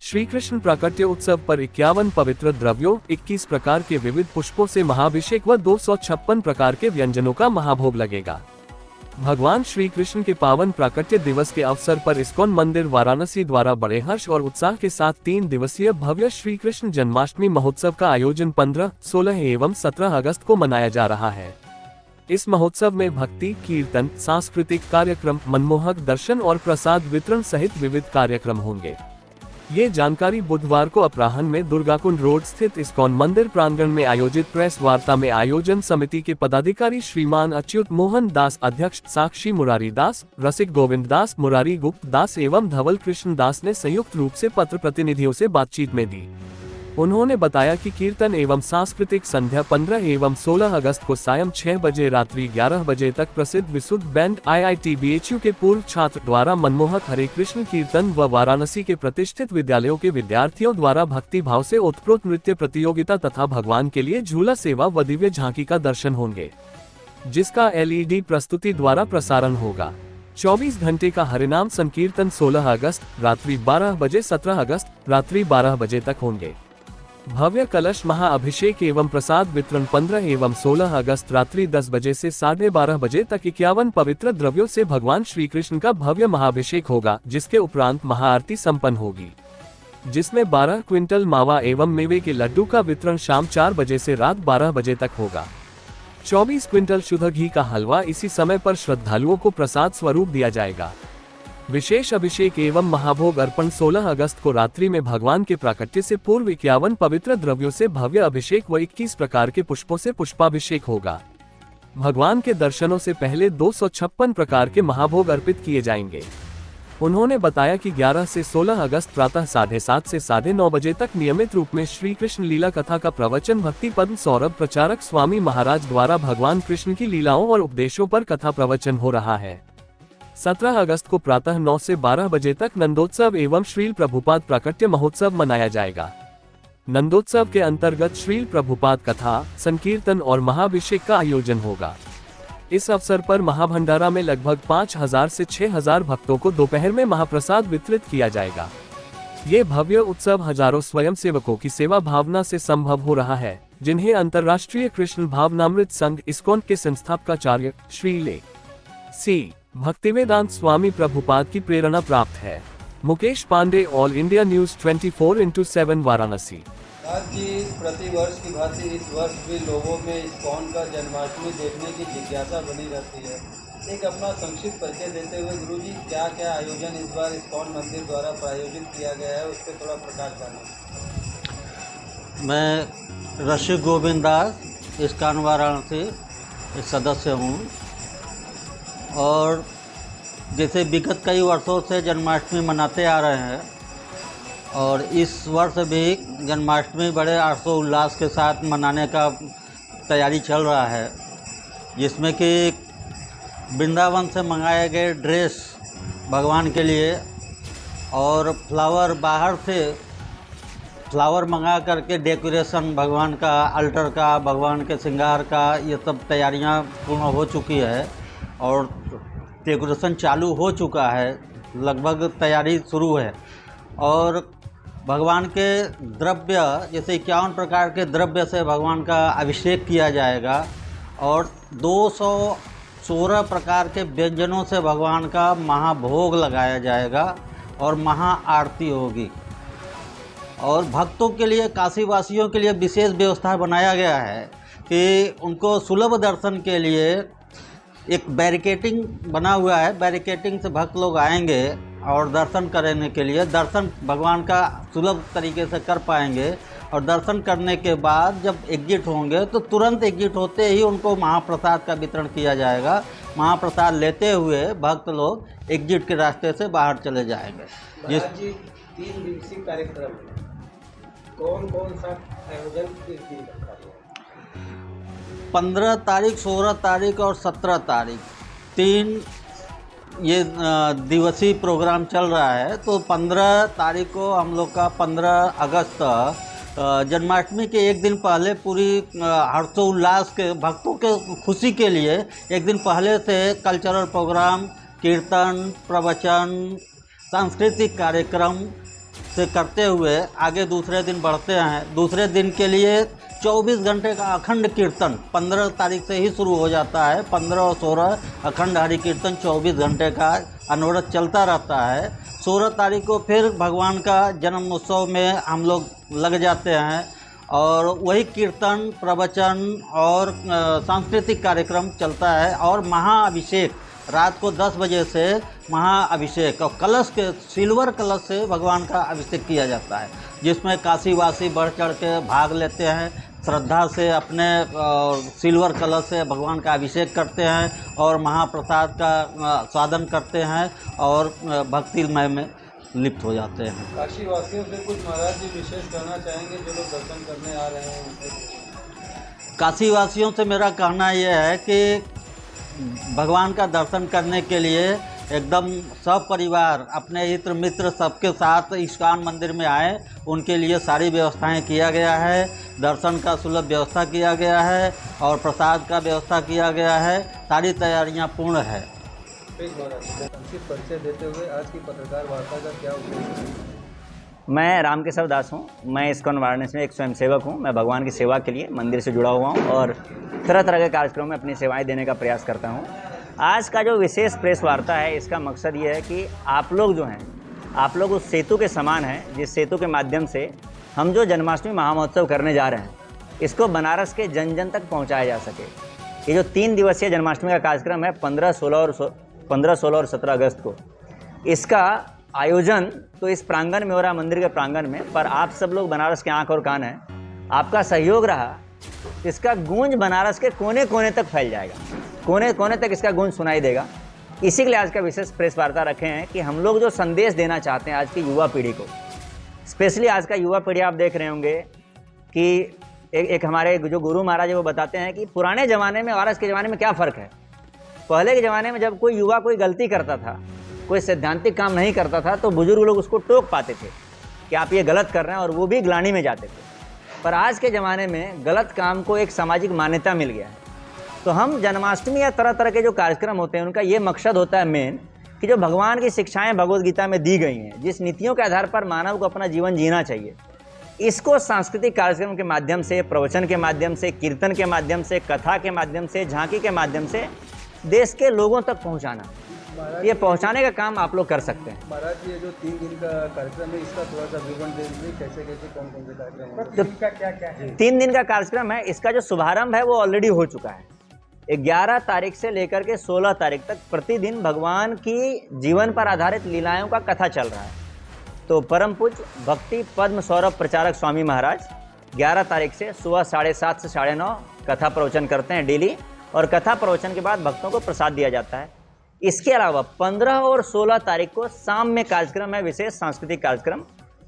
श्री कृष्ण प्राकट्य उत्सव पर 51 पवित्र द्रव्यों, 21 प्रकार के विविध पुष्पों से महाभिषेक व 256 प्रकार के व्यंजनों का महाभोग लगेगा। भगवान श्री कृष्ण के पावन प्राकट्य दिवस के अवसर पर इस्कॉन मंदिर वाराणसी द्वारा बड़े हर्ष और उत्साह के साथ 3 दिवसीय भव्य श्री कृष्ण जन्माष्टमी महोत्सव का आयोजन 15, 16 एवं 17 अगस्त को मनाया जा रहा है। इस महोत्सव में भक्ति, कीर्तन, सांस्कृतिक कार्यक्रम, मनमोहक दर्शन और प्रसाद वितरण सहित विविध कार्यक्रम होंगे। ये जानकारी बुधवार को अपराह्न में दुर्गाकुंड रोड स्थित इस्कॉन मंदिर प्रांगण में आयोजित प्रेस वार्ता में आयोजन समिति के पदाधिकारी श्रीमान अच्युत मोहन दास, अध्यक्ष साक्षी मुरारी दास, रसिक गोविंद दास, मुरारी गुप्त दास एवं धवल कृष्ण दास ने संयुक्त रूप से पत्र प्रतिनिधियों से बातचीत में दी। उन्होंने बताया कि कीर्तन एवं सांस्कृतिक संध्या 15 एवं 16 अगस्त को सायं 6 बजे रात्रि 11 बजे तक प्रसिद्ध विशुद्ध बैंड IIT-BHU के पूर्व छात्र द्वारा मनमोहक हरे कृष्ण कीर्तन व वाराणसी के प्रतिष्ठित विद्यालयों के विद्यार्थियों द्वारा भक्ति भाव से ओतप्रोत नृत्य प्रतियोगिता तथा भगवान के लिए झूला सेवा व दिव्य झांकी का दर्शन होंगे, जिसका LED प्रस्तुति द्वारा प्रसारण होगा। 24 घंटे का हरिनाम संकीर्तन 16 अगस्त रात्रि 12 बजे, 17 अगस्त रात्रि 12 बजे तक होंगे। भव्य कलश महाअभिषेक एवं प्रसाद वितरण 15 एवं 16 अगस्त रात्रि 10 बजे से 12:30 बजे तक 51 पवित्र द्रव्यों से भगवान श्री कृष्ण का भव्य महाअभिषेक होगा, जिसके उपरांत महाआरती संपन्न होगी, जिसमें 12 क्विंटल मावा एवं मेवे के लड्डू का वितरण शाम 4 बजे से रात 12 बजे तक होगा। 24 क्विंटल शुद्ध घी का हलवा इसी समय पर श्रद्धालुओं को प्रसाद स्वरूप दिया जाएगा। विशेष अभिषेक एवं महाभोग अर्पण 16 अगस्त को रात्रि में भगवान के प्राकट्य से पूर्व 51 पवित्र द्रव्यों से भव्य अभिषेक व 21 प्रकार के पुष्पों से पुष्पाभिषेक होगा। भगवान के दर्शनों से पहले 256 प्रकार के महाभोग अर्पित किए जाएंगे। उन्होंने बताया कि 11 से 16 अगस्त प्रातः 7:30 से 9:30 बजे तक नियमित रूप में श्री कृष्ण लीला कथा का प्रवचन भक्ति पद्म सौरभ प्रचारक स्वामी महाराज द्वारा भगवान कृष्ण की लीलाओं और उपदेशों पर कथा प्रवचन हो रहा है। 17 अगस्त को प्रातः 9 से 12 बजे तक नंदोत्सव एवं श्रील प्रभुपाद प्राकट्य महोत्सव मनाया जाएगा। नंदोत्सव के अंतर्गत श्रील प्रभुपाद कथा, संकीर्तन और महाभिषेक का आयोजन होगा। इस अवसर पर महाभंडारा में लगभग 5000 से 6000 भक्तों को दोपहर में महाप्रसाद वितरित किया जाएगा। ये भव्य उत्सव हजारों स्वयंसेवकों की सेवा भावना से संभव हो रहा है, जिन्हें अंतर्राष्ट्रीय कृष्ण भावनामृत संघ इस्कॉन के संस्थापकाचार्य श्री सी भक्तिवेदांत स्वामी प्रभुपाद की प्रेरणा प्राप्त है। Mukesh Pandey, all India news 24/7 Varanasi. जी, प्रतिवर्ष की भांति इस वर्ष भी लोगों में इस्कॉन का जन्माष्टमी देखने की जिज्ञासा बनी रहती है। एक अपना संक्षिप्त परिचय देते हुए गुरुजी, क्या क्या आयोजन इस बार इस्कॉन मंदिर द्वारा प्रायोजित किया गया है, उस पर थोड़ा प्रकाश डालें। मैं रसिक गोविंद दास, इस्कॉन वाराणसी सदस्य हूँ और जैसे विगत कई वर्षों से जन्माष्टमी मनाते आ रहे हैं और इस वर्ष भी जन्माष्टमी बड़े हर्षोल्लास के साथ मनाने का तैयारी चल रहा है, जिसमें कि वृंदावन से मंगाए गए ड्रेस भगवान के लिए और फ्लावर बाहर से फ्लावर मंगा करके डेकोरेशन भगवान का, अल्टर का, भगवान के श्रृंगार का, ये सब तैयारियां पूर्ण हो चुकी है और डेकोरेशन चालू हो चुका है, लगभग तैयारी शुरू है। और भगवान के द्रव्य जैसे 51 प्रकार के द्रव्य से भगवान का अभिषेक किया जाएगा और 216 प्रकार के व्यंजनों से भगवान का महाभोग लगाया जाएगा और महाआरती होगी। और भक्तों के लिए, काशीवासियों के लिए विशेष व्यवस्था बनाया गया है कि उनको सुलभ दर्शन के लिए एक बैरिकेटिंग बना हुआ है। बैरिकेटिंग से भक्त लोग आएंगे और दर्शन करने के लिए दर्शन भगवान का सुलभ तरीके से कर पाएंगे और दर्शन करने के बाद जब एग्जिट होंगे तो तुरंत एग्जिट होते ही उनको महाप्रसाद का वितरण किया जाएगा। महाप्रसाद लेते हुए भक्त लोग एग्जिट के रास्ते से बाहर चले जाएंगे। जिस 3 दिवसीय कार्यक्रम कौन कौन सा आयोजन किस दिन रखा है? 15 तारीख, 16 तारीख और 17 तारीख 3 ये दिवसीय प्रोग्राम चल रहा है। तो 15 तारीख को हम लोग का 15 अगस्त जन्माष्टमी के एक दिन पहले पूरी हर्षोल्लास के भक्तों के खुशी के लिए एक दिन पहले से कल्चरल प्रोग्राम, कीर्तन, प्रवचन, सांस्कृतिक कार्यक्रम से करते हुए आगे दूसरे दिन बढ़ते हैं। दूसरे दिन के लिए 24 घंटे का अखंड कीर्तन 15 तारीख से ही शुरू हो जाता है। 15 और 16 अखंड हरि कीर्तन 24 घंटे का अनवरत चलता रहता है। 16 तारीख को फिर भगवान का जन्म उत्सव में हम लोग लग जाते हैं और वही कीर्तन, प्रवचन और सांस्कृतिक कार्यक्रम चलता है। और महाअभिषेक रात को 10 बजे से महाअभिषेक और कलश के सिल्वर कलश से भगवान का अभिषेक किया जाता है, जिसमें काशीवासी बढ़ चढ़ के भाग लेते हैं, श्रद्धा से अपने सिल्वर कलश से भगवान का अभिषेक करते हैं और महाप्रसाद का स्वादन करते हैं और भक्तिमय में लिप्त हो जाते हैं। काशी वासियों से कुछ महाराज जी विशेष कहना चाहेंगे जो लोग दर्शन करने आ रहे हैं उनसे? काशी वासियों से मेरा कहना यह है कि भगवान का दर्शन करने के लिए एकदम सब परिवार अपने हित मित्र सबके साथ इस्कॉन मंदिर में आए। उनके लिए सारी व्यवस्थाएं किया गया है, दर्शन का सुलभ व्यवस्था किया गया है और प्रसाद का व्यवस्था किया गया है। सारी तैयारियां पूर्ण है। संक्षिप्त परिचय देते हुए आज की पत्रकार वार्ता का क्या उद्देश्य है? मैं रामकेशव दास हूँ। मैं इस्कॉन वाराणसी में एक स्वयंसेवक हूँ। मैं भगवान की सेवा के लिए मंदिर से जुड़ा हुआ हूँ और तरह तरह के कार्यक्रमों में अपनी सेवाएं देने का प्रयास करता हूँ। आज का जो विशेष प्रेस वार्ता है, इसका मकसद ये है कि आप लोग जो हैं, आप लोग उस सेतु के समान हैं जिस सेतु के माध्यम से हम जो जन्माष्टमी महामहोत्सव करने जा रहे हैं, इसको बनारस के जन जन तक पहुँचाया जा सके। ये जो 3 दिवसीय जन्माष्टमी का कार्यक्रम है 15, 16 और 17 अगस्त को, इसका आयोजन तो इस प्रांगण में हो रहा है, मंदिर के प्रांगण में, पर आप सब लोग बनारस के आंख और कान हैं। आपका सहयोग रहा, इसका गूंज बनारस के कोने कोने तक फैल जाएगा, कोने कोने तक इसका गूंज सुनाई देगा। इसी के लिए आज का विशेष प्रेस वार्ता रखे हैं कि हम लोग जो संदेश देना चाहते हैं आज की युवा पीढ़ी को, स्पेशली आज का युवा पीढ़ी आप देख रहे होंगे कि एक हमारे जो गुरु महाराज है वो बताते हैं कि पुराने ज़माने में और आज के ज़माने में क्या फ़र्क है। पहले के ज़माने में जब कोई युवा कोई गलती करता था, कोई सैद्धांतिक काम नहीं करता था, तो बुजुर्ग लोग उसको टोक पाते थे कि आप ये गलत कर रहे हैं और वो भी ग्लानि में जाते थे। पर आज के ज़माने में गलत काम को एक सामाजिक मान्यता मिल गया है। तो हम जन्माष्टमी या तरह तरह के जो कार्यक्रम होते हैं उनका ये मकसद होता है मेन कि जो भगवान की शिक्षाएं भगवद गीता में दी गई हैं, जिस नीतियों के आधार पर मानव को अपना जीवन जीना चाहिए, इसको सांस्कृतिक कार्यक्रम के माध्यम से, प्रवचन के माध्यम से, कीर्तन के माध्यम से, कथा के माध्यम से, झांकी के माध्यम से देश के लोगों तक पहुँचाना, ये पहुंचाने का काम आप लोग कर सकते हैं। महाराज ये जो 3 दिन का कार्यक्रम है, इसका थोड़ा सा विवरण दे दीजिए, कैसे कैसे कौन कौन से कार्यक्रम है? तो क्या है? 3 दिन का कार्यक्रम है। इसका जो शुभारंभ है वो ऑलरेडी हो चुका है। 11 तारीख से लेकर के 16 तारीख तक प्रतिदिन भगवान की जीवन पर आधारित लीलाओं का कथा चल रहा है। तो परम पूज्य भक्ति पद्म सौरभ प्रचारक स्वामी महाराज 11 तारीख से सुबह 7:30 से 9:30 कथा प्रवचन करते हैं डेली, और कथा प्रवचन के बाद भक्तों को प्रसाद दिया जाता है। इसके अलावा 15 और 16 तारीख को शाम में कार्यक्रम है, विशेष सांस्कृतिक कार्यक्रम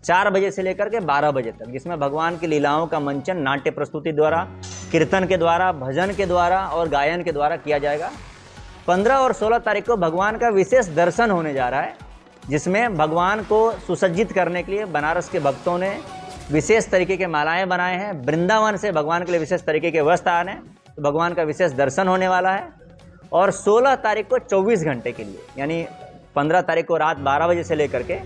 4 बजे से लेकर के 12 बजे तक, जिसमें भगवान की लीलाओं का मंचन नाट्य प्रस्तुति द्वारा, कीर्तन के द्वारा, भजन के द्वारा और गायन के द्वारा किया जाएगा। 15 और 16 तारीख को भगवान का विशेष दर्शन होने जा रहा है, जिसमें भगवान को सुसज्जित करने के लिए बनारस के भक्तों ने विशेष तरीके के मालाएं बनाए हैं। वृंदावन से भगवान के लिए विशेष तरीके के वस्त्र आने, तो भगवान का विशेष दर्शन होने वाला है। और 16 तारीख को 24 घंटे के लिए, यानी 15 तारीख को रात 12 बजे से लेकर के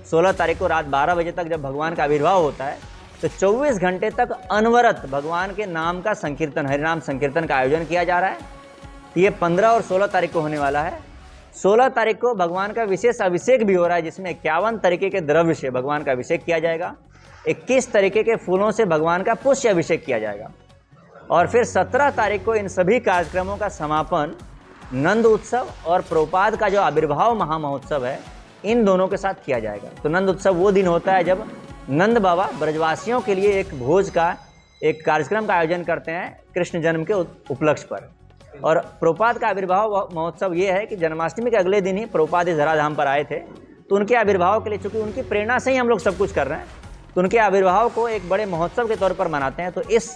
16 तारीख को रात 12 बजे तक जब भगवान का आविर्भाव होता है, तो 24 घंटे तक अनवरत भगवान के नाम का संकीर्तन, हरिनाम संकीर्तन का आयोजन किया जा रहा है। ये 15 और 16 तारीख को होने वाला है। 16 तारीख को भगवान का विशेष अभिषेक भी हो रहा है, जिसमें 51 तरीके के द्रव्य से भगवान का अभिषेक किया जाएगा। 21 तरीके के फूलों से भगवान का पुष्य अभिषेक किया जाएगा। और फिर 17 तारीख को इन सभी कार्यक्रमों का समापन नंद उत्सव और प्रभुपाद का जो आविर्भाव महामहोत्सव है, इन दोनों के साथ किया जाएगा। तो नंद उत्सव वो दिन होता है जब नंद बाबा ब्रजवासियों के लिए एक भोज का, एक कार्यक्रम का आयोजन करते हैं कृष्ण जन्म के उपलक्ष्य पर। और प्रभुपाद का आविर्भाव महोत्सव ये है कि जन्माष्टमी के अगले दिन ही प्रभुपाद इस धराधाम पर आए थे, तो उनके आविर्भाव के लिए, चूँकि उनकी प्रेरणा से ही हम लोग सब कुछ कर रहे हैं, तो उनके आविर्भाव को एक बड़े महोत्सव के तौर पर मनाते हैं। तो इस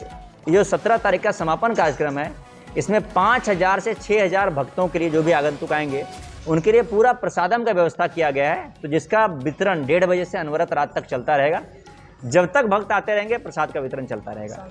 जो 17 तारीख का समापन कार्यक्रम है, इसमें 5000 से 6000 भक्तों के लिए, जो भी आगंतुक आएंगे उनके लिए पूरा प्रसादम का व्यवस्था किया गया है। तो जिसका वितरण 1:30 बजे से अनवरत रात तक चलता रहेगा। जब तक भक्त आते रहेंगे प्रसाद का वितरण चलता रहेगा।